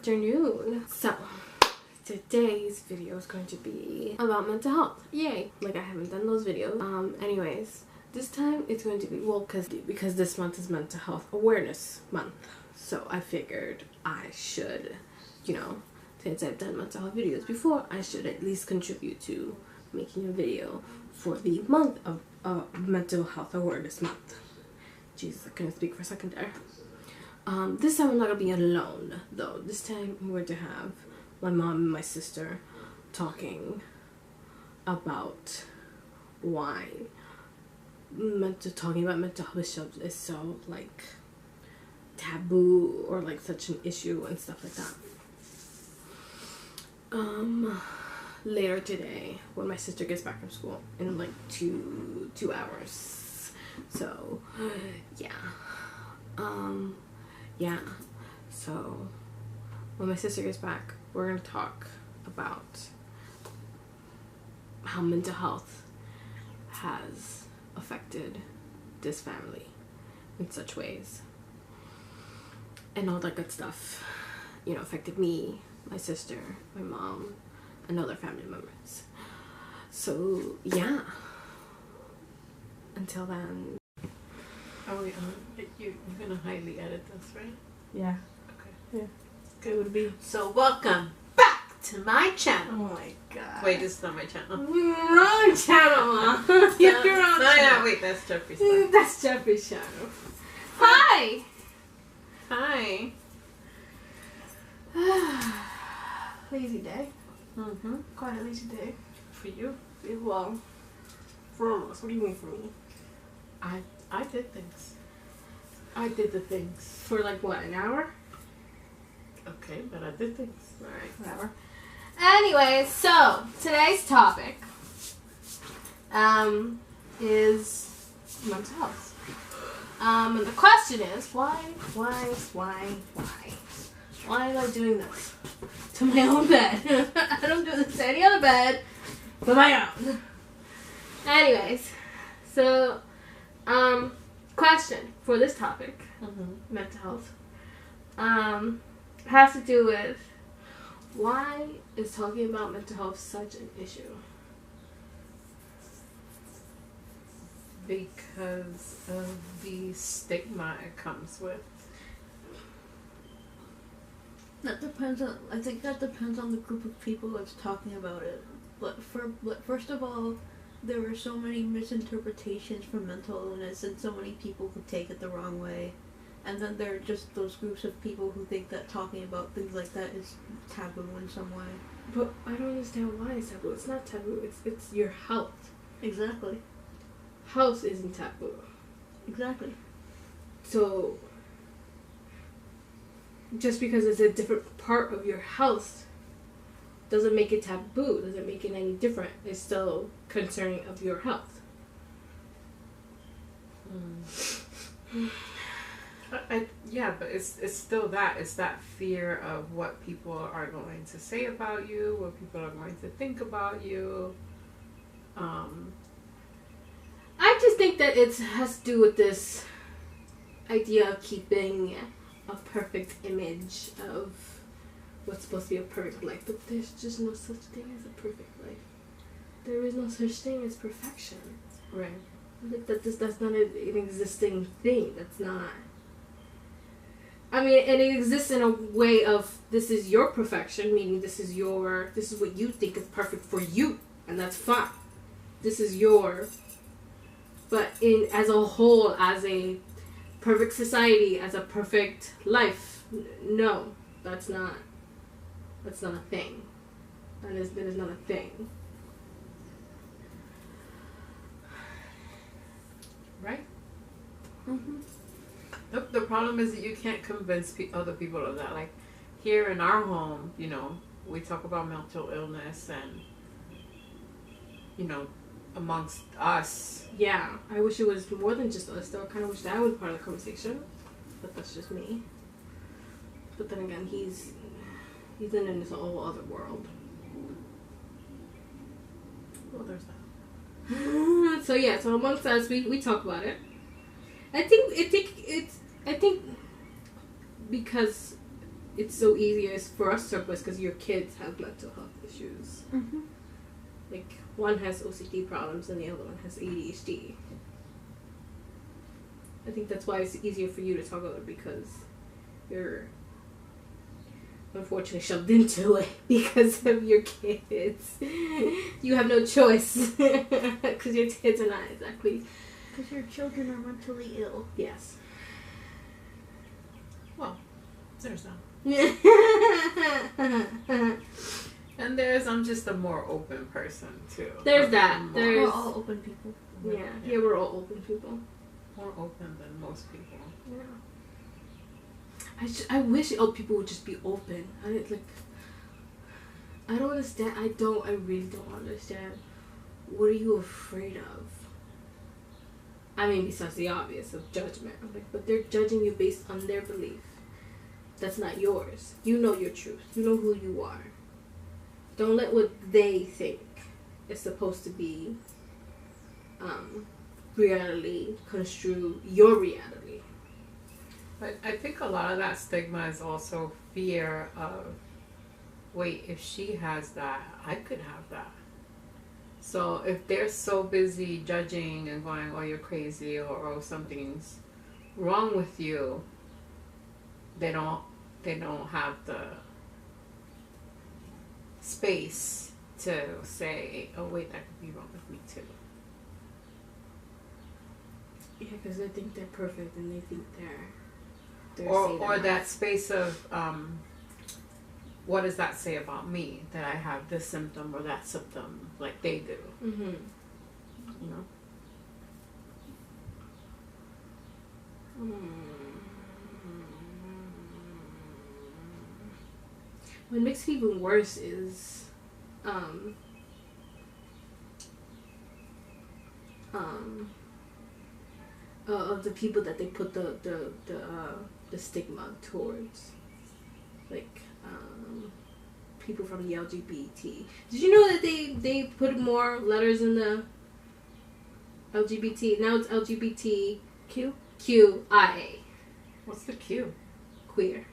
afternoon. So, today's video is going to be about mental health. Yay! Like, I haven't done those videos. Anyways, this time it's going to be, well, because this month is Mental Health Awareness Month. So I figured I should, you know, since I've done mental health videos before, I should at least contribute to making a video for the month of Mental Health Awareness Month. Jesus, I couldn't speak for a second there. This time I'm not going to be alone, though. This time I'm going to have my mom and my sister talking about why talking about mental health is so, like, taboo or, like, such an issue and stuff like that. Later today, when my sister gets back from school in, like, two hours. So, yeah. Yeah. So, when my sister gets back, we're going to talk about how mental health has affected this family in such ways. And all that good stuff, you know, affected me, my sister, my mom, and other family members. So, yeah. Until then. Oh, you're gonna highly edit this, right? Yeah. Okay. Yeah. It would be. So, welcome back to my channel. Oh my god. Wait, this is not my channel. Wrong channel, Mom. You're wrong channel. No, wait, that's Jeffrey's channel. That's Jeffrey's channel. Hi! Hi. Lazy day. Mm-hmm. Quite a lazy day. For you? Well, for all of us. What do you mean for me? I did things. I did the things. For like what, an hour? Okay, but I did things. Alright, whatever. Anyway, so today's topic is mental health. And the question is why am I doing this to my own bed? I don't do this to any other bed but my own. Anyways, so question for this topic, mental health, has to do with why is talking about mental health such an issue? Because of the stigma it comes with. That depends on. I think that depends on the group of people that's talking about it. But first of all, there are so many misinterpretations for mental illness, and so many people who take it the wrong way. And then there are just those groups of people who think that talking about things like that is taboo in some way. But I don't understand why it's taboo. It's not taboo. It's your health. Exactly. Health isn't taboo. Exactly. So just because it's a different part of your health doesn't make it taboo, doesn't make it any different. It's still concerning of your health. Yeah, but it's still that. It's that fear of what people are going to say about you, what people are going to think about you. I just think that it has to do with this idea of keeping a perfect image of what's supposed to be a perfect life, but there's just no such thing as a perfect life. There is no such thing as perfection. Right. Like that's not an existing thing. That's not. I mean, and it exists in a way of this is your perfection, meaning this is what you think is perfect for you, and that's fine. This is your. But as a whole, as a perfect society, as a perfect life, no, that's not a thing. That is not a thing. Right? Mm-hmm. The problem is that you can't convince other people of that. Like, here in our home, you know, we talk about mental illness and, you know, amongst us. Yeah, I wish it was more than just us, though. I kind of wish that I was part of the conversation. But that's just me. But then again, he's in his whole other world. Well, there's that. So amongst us, we talk about it. I think because it's so easier for us to talk about because your kids have mental health issues. Mm-hmm. Like, one has OCD problems and the other one has ADHD. I think that's why it's easier for you to talk about it, because you're unfortunately shoved into it because of your kids. You have no choice because your kids are not exactly. Because your children are mentally ill. Yes. Well, there's that. Yeah. And I'm just a more open person too. There's that. We're all open people. Yeah, we're all open people. More open than most people. Yeah. I wish people would just be open. I don't understand. I really don't understand. What are you afraid of? I mean, besides the obvious of judgment. But they're judging you based on their belief. That's not yours. You know your truth. You know who you are. Don't let what they think is supposed to be reality construe your reality. But I think a lot of that stigma is also fear of, wait, if she has that, I could have that. So if they're so busy judging and going, oh, you're crazy, or oh, something's wrong with you, they don't have the space to say, oh wait, that could be wrong with me too. Yeah, because they think they're perfect and they think they're or that space of what does that say about me, that I have this symptom or that symptom like they do. Mm-hmm. You know. What makes it even worse is of the people that they put the stigma towards, like people from the LGBT. Did you know that they put more letters in the LGBT? Now it's LGBTQIA. What's the Q? Queer.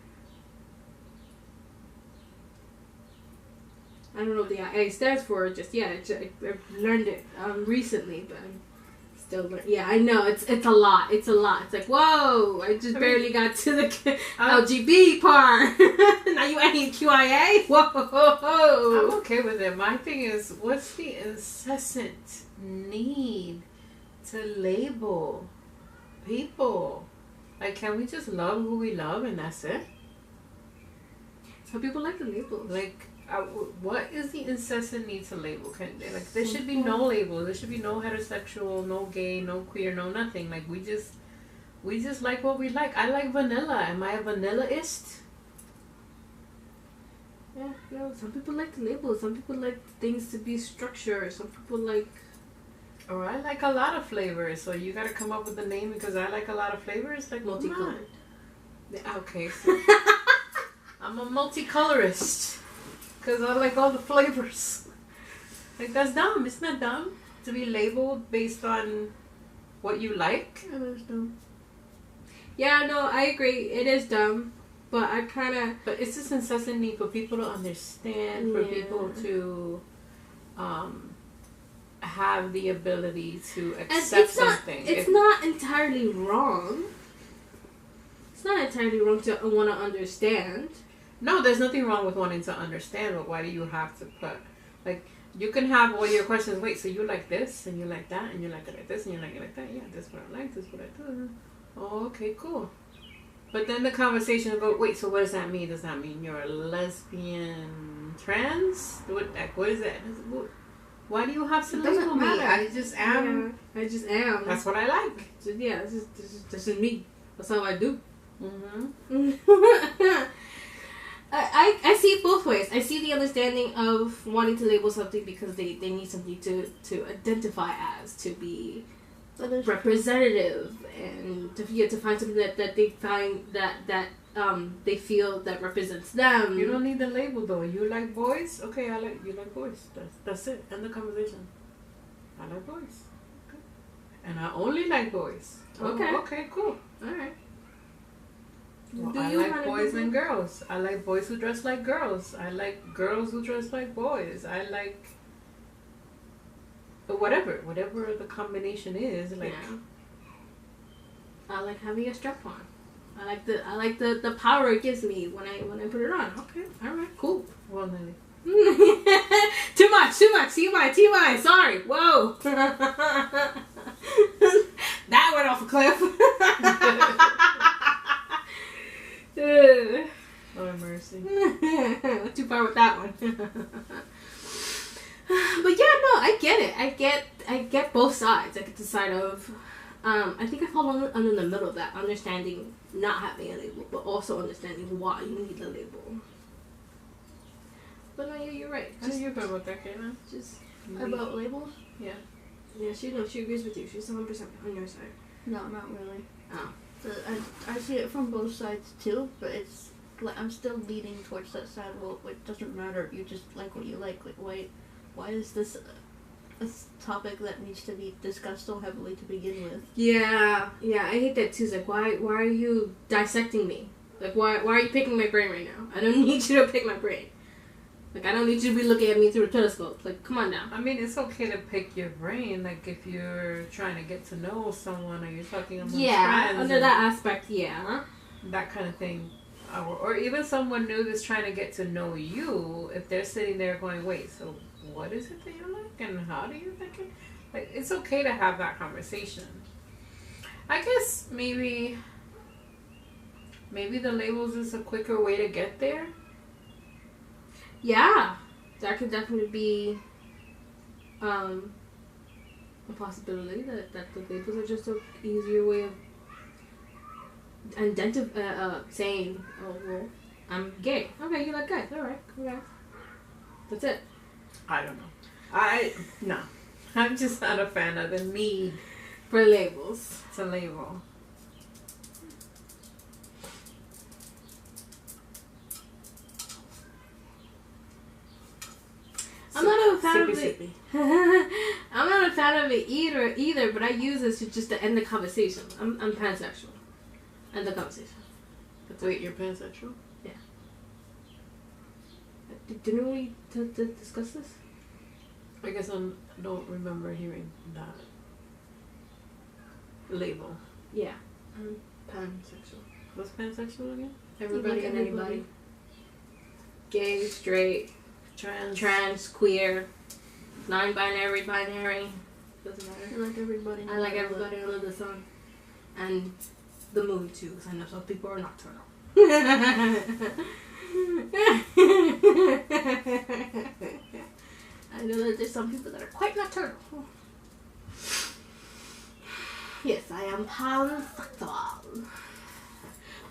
I don't know what the IA stands for. I learned it recently, but I'm still learning. Yeah, I know it's a lot. It's a lot. It's like, whoa! I barely got to the LGB part. Now you adding QIA? Whoa! I'm okay with it. My thing is, what's the incessant need to label people? Like, can we just love who we love and that's it? Some people like the labels. Like, what is the incessant need to label? There should be no label. There should be no heterosexual, no gay, no queer, no nothing. Like, we just like what we like. I like vanilla. Am I a vanilla-ist? Yeah, no. Some people like the labels. Some people like things to be structured. Some people like. Or I like a lot of flavors. So you gotta come up with a name because I like a lot of flavors. Like, multicolored. Yeah, okay. So I'm a multicolorist. Because I like all the flavors. Like, that's dumb. It's not dumb to be labeled based on what you like. It is dumb. Yeah, no, I agree. It is dumb. But I kind of... But it's this incessant need for people to understand, for people to have the ability to accept something. It's not entirely wrong. It's not entirely wrong to want to understand. No, there's nothing wrong with wanting to understand, but why do you have to put, like, you can have all your questions, wait, so you like this, and you like that, and you like it like this, and you like it like that, yeah, this is what I like, this is what I do. Oh, okay, cool. But then the conversation will go, wait, so what does that mean? Does that mean you're a lesbian trans? What is that? Why do you have to label me? I just am. Yeah, I just am. That's what I like. Yeah, this is me. That's how I do. Mm-hmm. I see it both ways. I see the understanding of wanting to label something because they need something to identify as, to be representative, and to find something that they find that they feel that represents them. You don't need the label though. You like boys? Okay, you like boys. That's it. End the conversation. I like boys. Okay. And I only like boys. Okay. Oh, okay, cool. Alright. Well, Do I you like wanna boys do and girls. I like boys who dress like girls. I like girls who dress like boys. I like whatever the combination is. Like, yeah. I like having a strap on. I like the power it gives me when I put it on. Okay, all right, cool. well, Nelly. Too much. TMI. Sorry. Whoa. That went off a cliff. Oh mercy. Too far with that one. But yeah, no, I get it. I get both sides. I get the side of, I think I fall under the middle of that, understanding not having a label, but also understanding why you need a label. But no, you're right. How do you feel about that, Kayla? Just About labels? Yeah. yeah, she agrees with you. She's 100% on your side. No, not really. Oh. I see it from both sides too, but it's like I'm still leaning towards that side. Well, it doesn't matter. You just like what you like. Like, why is this a topic that needs to be discussed so heavily to begin with? Yeah, I hate that too. It's like, why are you dissecting me? Like, why are you picking my brain right now? I don't need you to pick my brain. Like, I don't need you to be looking at me through a telescope. Like, come on now. I mean, it's okay to pick your brain, like if you're trying to get to know someone or you're talking amongst friends. Under that aspect, yeah. That kind of thing. Or even someone new that's trying to get to know you, if they're sitting there going, wait, so what is it that you like and how do you think it? Like, it's okay to have that conversation. I guess maybe the labels is a quicker way to get there. Yeah, that could definitely be a possibility that the labels are just an easier way of saying, oh, well, I'm gay. Okay, you like guys. All right, okay. That's it. I don't know. I'm just not a fan of the need For labels. to label. I'm not a fan of Sippy, it. sippy. I'm not a fan of it either, but I use this to end the conversation. I'm pansexual. End the conversation. Wait, you're pansexual? Yeah. Didn't we discuss this? I guess I don't remember hearing that label. Yeah. I'm pansexual. What's pansexual again? Everybody and anybody. Gay, straight, Trans, queer, non-binary, binary. Doesn't I matter. like everybody. I like everybody under the sun. And the movie too, because I know some people are nocturnal. I know that there's some people that are quite nocturnal. Yes, I am pansexual.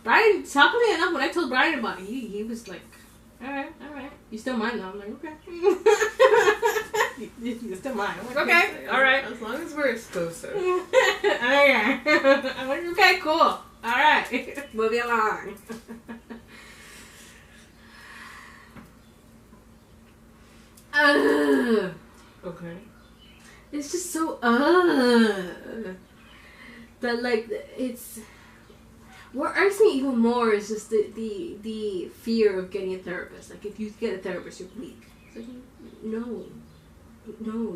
Brian, shockingly enough, when I told Brian about it, he was like, alright. You still mine though? I'm like, okay. you still mine. I'm like, okay, alright. As long as we're exclusive. Okay. I'm like, okay, cool. Alright. Moving along. Okay. It's just so but like it's what irks me even more is just the fear of getting a therapist. Like, if you get a therapist, you're weak. It's like, no,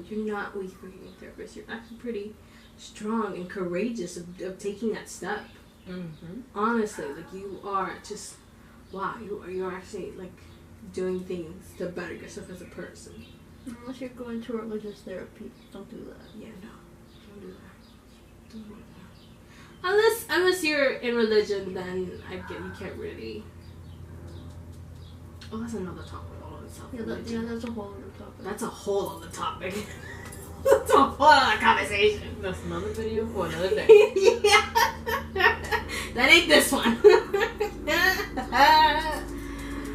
you're not weak for getting a therapist. You're actually pretty strong and courageous of taking that step. Mm-hmm. Honestly, like, you are just, wow, you're actually like doing things to better yourself as a person. Unless you're going to religious therapy, don't do that. Yeah, no, don't do that. Don't do that. Unless you're in religion, then I get you can't really. Oh, that's another topic. All of itself. That's a whole other topic. That's a whole other topic. That's a whole other conversation. That's another video for another day. Yeah. That ain't this one.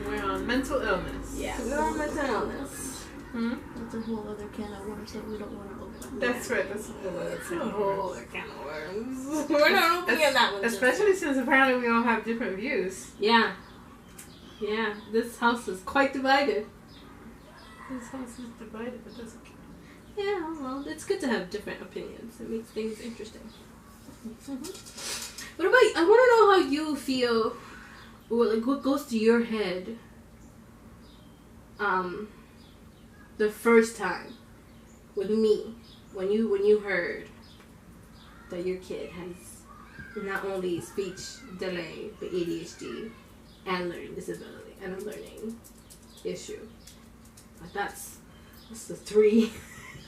We're on mental illness. Yeah, we're on mental illness. That's a whole other can of worms that we don't want to open. That's right. That's a whole other That's a whole other can of worms. We're not opening that one. Especially since apparently we all have different views. Yeah. Yeah, this house is quite divided. This house is divided, but that's okay. Yeah, well, it's good to have different opinions. It makes things interesting. What about you? I want to know how you feel what goes to your head the first time with me when you heard that your kid has not only speech delay but ADHD and learning disability and a learning issue. Like that's the three.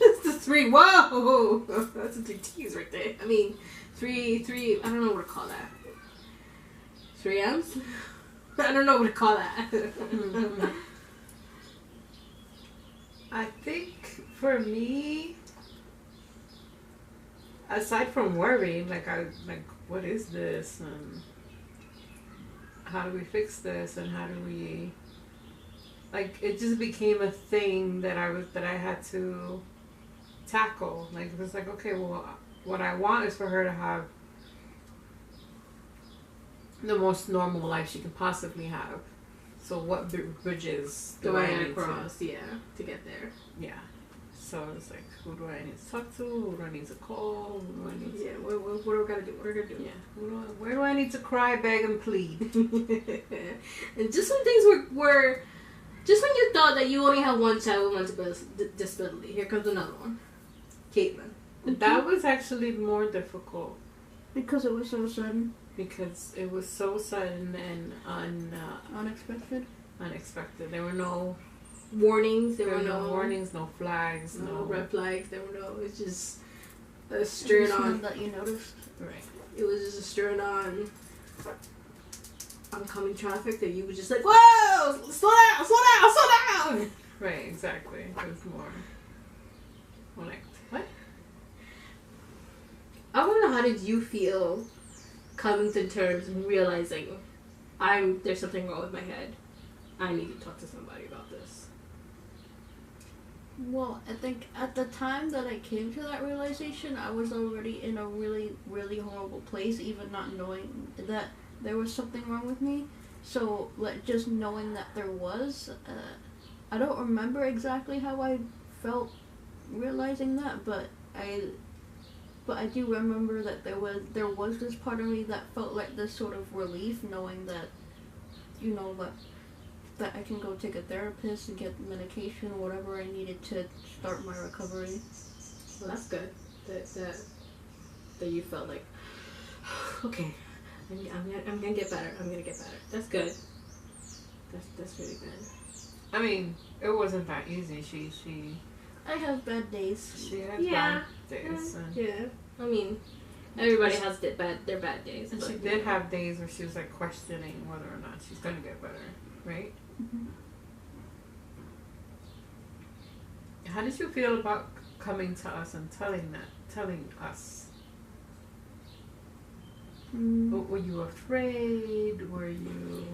That's the three. Whoa, that's the 3 T's right there. I mean, three. I don't know what to call that. 3 M's. I don't know what to call that. I think for me, aside from worry, like what is this and how do we fix this and how do we, like, it just became a thing that I had to tackle. Like, it was like, okay, well, what I want is for her to have the most normal life she can possibly have. So what bridges do I need cross? To get there. Yeah. So it's like, who do I need to talk to? Who do I need to call? Who do I need to... Yeah, what do I gotta do? What do I gotta do? Yeah. Where do I need to cry, beg, and plead? And just when things were... Just when you thought that you only had one child with mental disability, here comes another one. Caitlin. That was actually more difficult. Because it was so sudden. Because it was so sudden and unexpected. There were no warnings. There were no warnings, no flags, no red flags. There were no. It's just a straight on that you noticed. Right. It was just a straight on oncoming traffic that you were just like, whoa, slow down. Right. Exactly. It was more like, what? I want to know, how did you feel coming to terms and realizing there's something wrong with my head? I need to talk to somebody about this. Well, I think at the time that I came to that realization, I was already in a really, really horrible place, even not knowing that there was something wrong with me. So, like, just knowing that there was, I don't remember exactly how I felt realizing that, but I do remember that there was this part of me that felt like this sort of relief, knowing that, you know, that I can go take a therapist and get medication, whatever I needed to start my recovery. Well, that's good. That you felt like, okay, I'm gonna get better. That's good. That's really good. I mean, it wasn't that easy. I have bad days. She had bad days. Yeah. I mean, everybody has their bad days. And she did have days where she was like questioning whether or not she's gonna get better, right? Mm-hmm. How did you feel about coming to us and telling us? Were you afraid? Were you?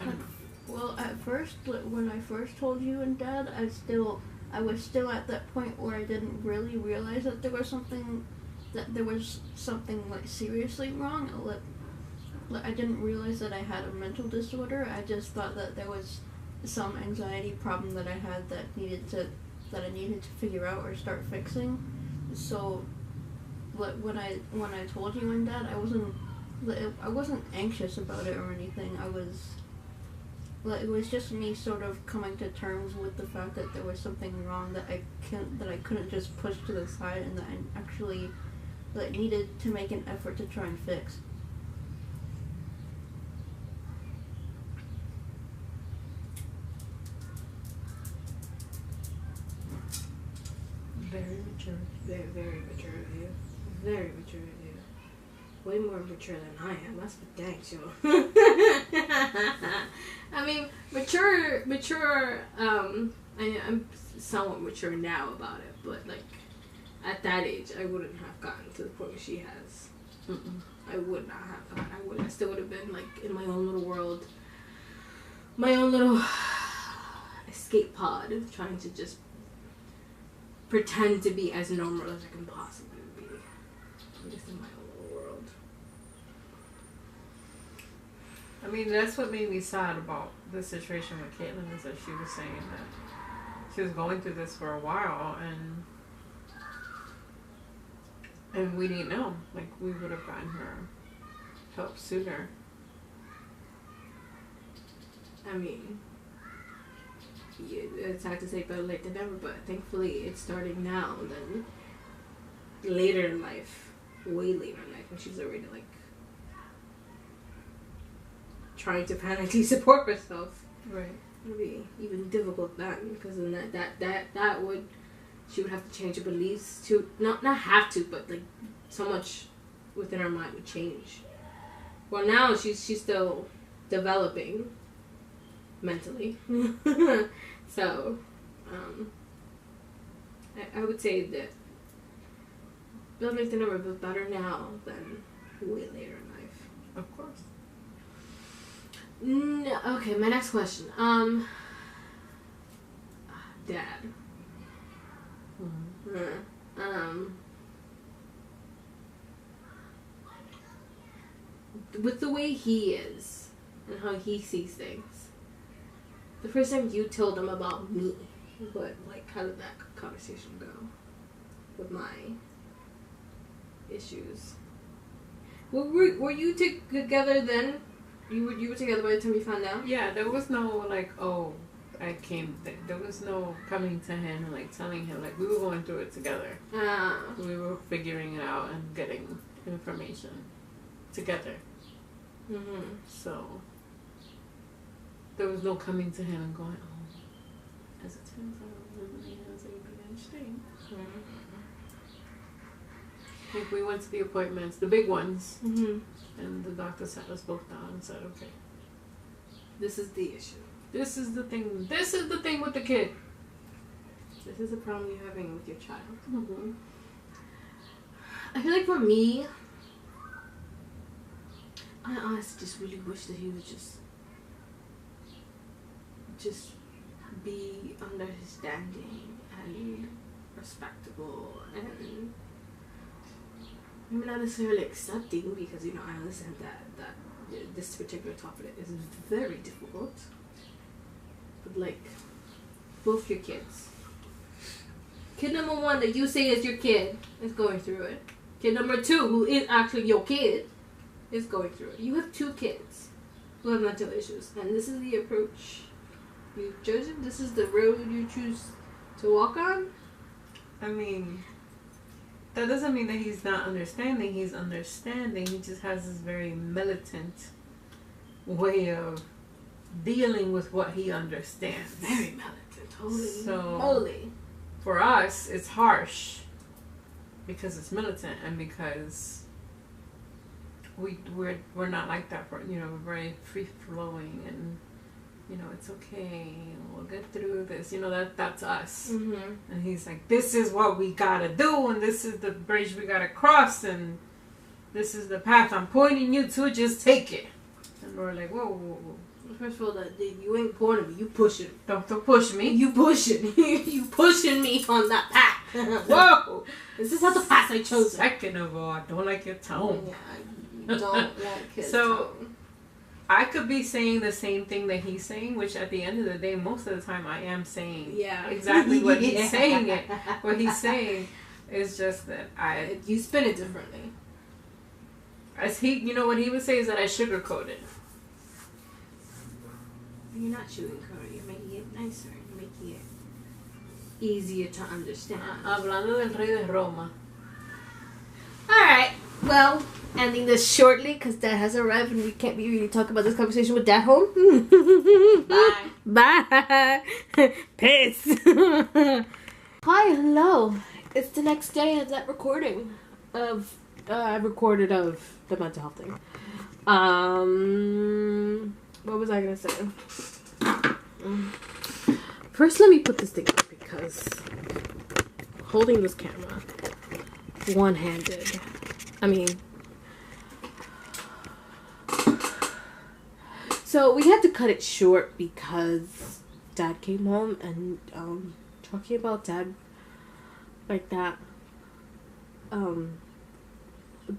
I don't know. Well, at first, when I first told you and Dad, I was still at that point where I didn't really realize that there was something like seriously wrong. I didn't realize that I had a mental disorder. I just thought that there was some anxiety problem that I had that I needed to figure out or start fixing. So, when I told you and Dad, I wasn't anxious about it or anything. It was just me sort of coming to terms with the fact that there was something wrong that I couldn't just push to the side, and that I actually needed to make an effort to try and fix. Very mature. Very, very mature of you. Very mature of you. Way more mature than I am. That's for dang sure. I mean, mature. I'm somewhat mature now about it, but like at that age, I wouldn't have gotten to the point where she has. I would not have gotten. I still would have been like in my own little world, my own little escape pod, trying to just pretend to be as normal as I can possibly be. I'm just in my own little world. I mean, that's what made me sad about the situation with Caitlin, is that she was saying that she was going through this for a while, And we didn't know. Like, we would have gotten her help sooner. I mean, it's hard to say better late than never, but thankfully it's starting now than later in life. Way later in life when she's already, like, trying to financially support herself. Right. It would be even difficult then, because then that would, she would have to change her beliefs to, not have to, but like so much within her mind would change. Well, now she's still developing mentally. So I would say that better late than never, but better now than way later in life. Of course. No, okay, my next question. Dad. With the way he is and how he sees things, the first time you told him about me, how did that conversation go with my issues? Were you together then? You were together by the time you found out? Yeah, there was no, like, oh, I came, there was no coming to him and, like, telling him, like, we were going through it together. We were figuring it out and getting information together. Mm-hmm. So, there was no coming to him and going, oh, as it turns out, Emily has ADHD. Like, we went to the appointments, the big ones, and the doctor sat us both down and said, okay, this is the issue. This is the thing. This is the thing with the kid. This is the problem you're having with your child. Mm-hmm. I feel like for me, I honestly just really wish that he would just be understanding and respectable and maybe not necessarily accepting, because I understand that this particular topic is very difficult. But like, both your kids. Kid number 1 that you say is your kid is going through it. Kid number 2, who is actually your kid, is going through it. You have 2 kids who have mental issues, and this is the approach you've chosen. This is the road you choose to walk on. I mean, that doesn't mean that he's not understanding. He's understanding. He just has this very militant way of dealing with what he understands. Very militant. Holy. For us, it's harsh because it's militant and because we're not like that. We're very free flowing and it's okay. We'll get through this. That's us. Mm-hmm. And he's like, this is what we gotta do, and this is the bridge we gotta cross, and this is the path I'm pointing you to. Just take it. And we're like, whoa. First of all, you ain't pointing me. You pushing. Don't push me. You pushing. You pushing me on that path. Whoa. This is not the path I chose. Second of all, I don't like your tone. Yeah, I don't like his tone. I could be saying the same thing that he's saying, which at the end of the day, most of the time I am saying exactly what he's saying. What he's saying is just that you spin it differently. As what he would say is that I sugarcoat it. You're not sugarcoating. You're making it nicer. You're making it easier to understand. Hablando del rey de Roma. Alright, well, ending this shortly because Dad has arrived and we can't really talk about this conversation with Dad home. Bye. Bye. Peace. Hi, hello. It's the next day of that recording I recorded of the mental health thing. What was I gonna say? First, let me put this thing up because holding this camera one-handed. So we had to cut it short because Dad came home and talking about Dad like that.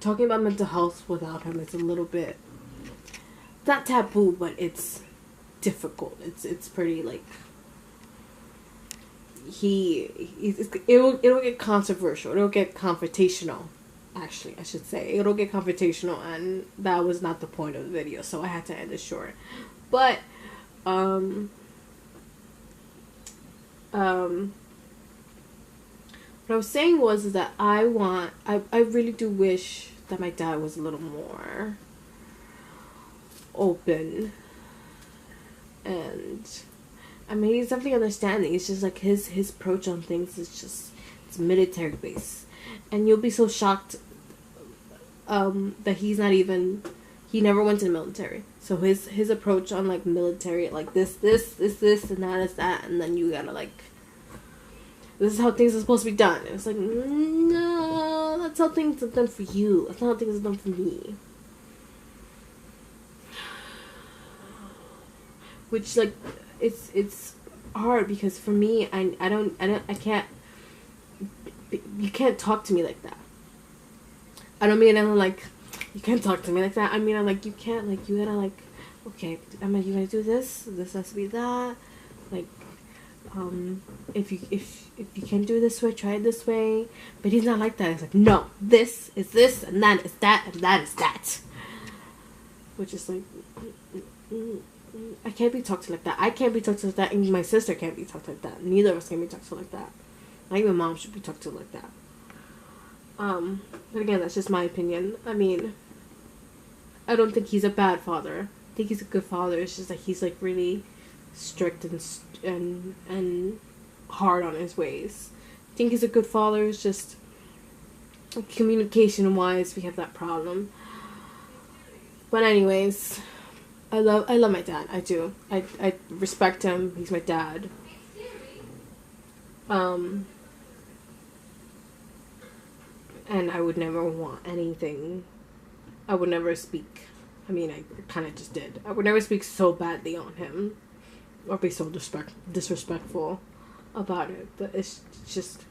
Talking about mental health without him is a little bit not taboo, but it's difficult. It's pretty like it'll get controversial. It'll get confrontational actually, I should say. It'll get confrontational, and that was not the point of the video, so I had to end it short. But, what I was saying was that I really do wish that my dad was a little more open. And I mean, he's definitely understanding. It's just like his approach on things is just, it's military based, and you'll be so shocked that he never went to the military. So his approach on like military, like this, and that is that, and then you gotta like, this is how things are supposed to be done. And it's like, no, that's how things are done for you. That's not how things are done for me. Which, like, it's hard because for me, I can't, you can't talk to me like that. I don't mean I'm like, you can't talk to me like that. I mean, I'm like, you can't, like, you gotta, like, okay, I mean, you gonna do this has to be that, like, if you can do it this way, try it this way. But he's not like that. He's like, no, this is this, and that is that, and that is that. Which is like, I can't be talked to like that. I can't be talked to like that, and my sister can't be talked like that. Neither of us can be talked to like that. Not even mom should be talked to like that. But again, that's just my opinion. I mean, I don't think he's a bad father. I think he's a good father. It's just that he's like really strict and hard on his ways. I think he's a good father. It's just communication wise we have that problem. But anyways, I love my dad. I do. I respect him. He's my dad. And I would never want anything. I would never speak. I mean, I kind of just did. I would never speak so badly on him or be so disrespectful about it. But it's just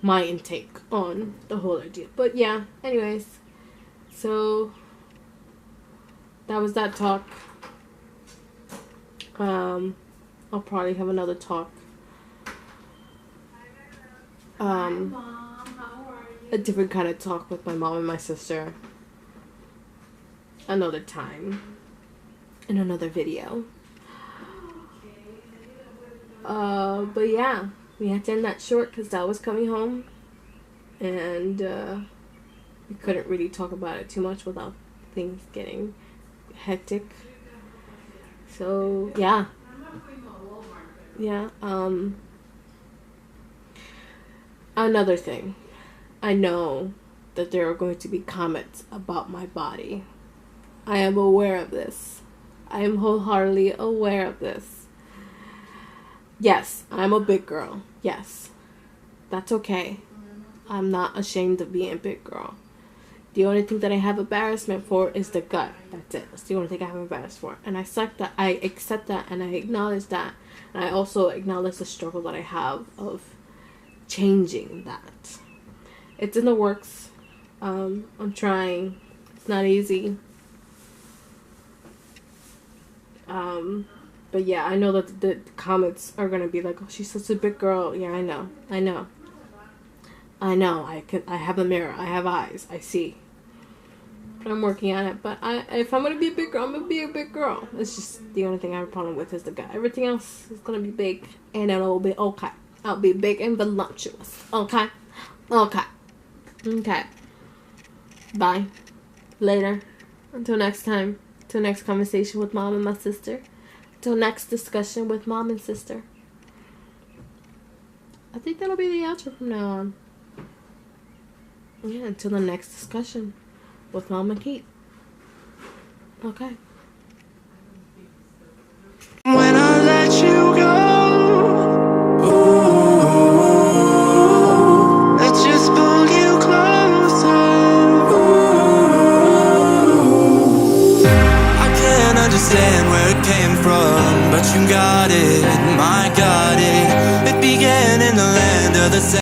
my intake on the whole idea. But yeah, anyways. So that was that talk. I'll probably have another talk. A different kind of talk with my mom and my sister another time in another video. But yeah, we had to end that short because Dad was coming home, and we couldn't really talk about it too much without things getting hectic. So yeah, another thing, I know that there are going to be comments about my body. I am aware of this. I am wholeheartedly aware of this. Yes, I'm a big girl. Yes, that's okay. I'm not ashamed of being a big girl. The only thing that I have embarrassment for is the gut. That's it. That's the only thing I have embarrassed for. And I accept that, and I acknowledge that. And I also acknowledge the struggle that I have of changing that. It's in the works. I'm trying. It's not easy. But yeah, I know that the comments are gonna be like, "Oh, she's such a big girl." Yeah, I know. I have a mirror. I have eyes. I see. I'm working on it. But if I'm gonna be a big girl, I'm gonna be a big girl. It's just the only thing I have a problem with is the gut. Everything else is gonna be big, and it'll be okay. I'll be big and voluptuous. Okay. Bye. Later. Until next time. Till next conversation with mom and my sister. Till next discussion with mom and sister. I think that'll be the outro from now on. Yeah, until the next discussion with Mom and Kate. Okay.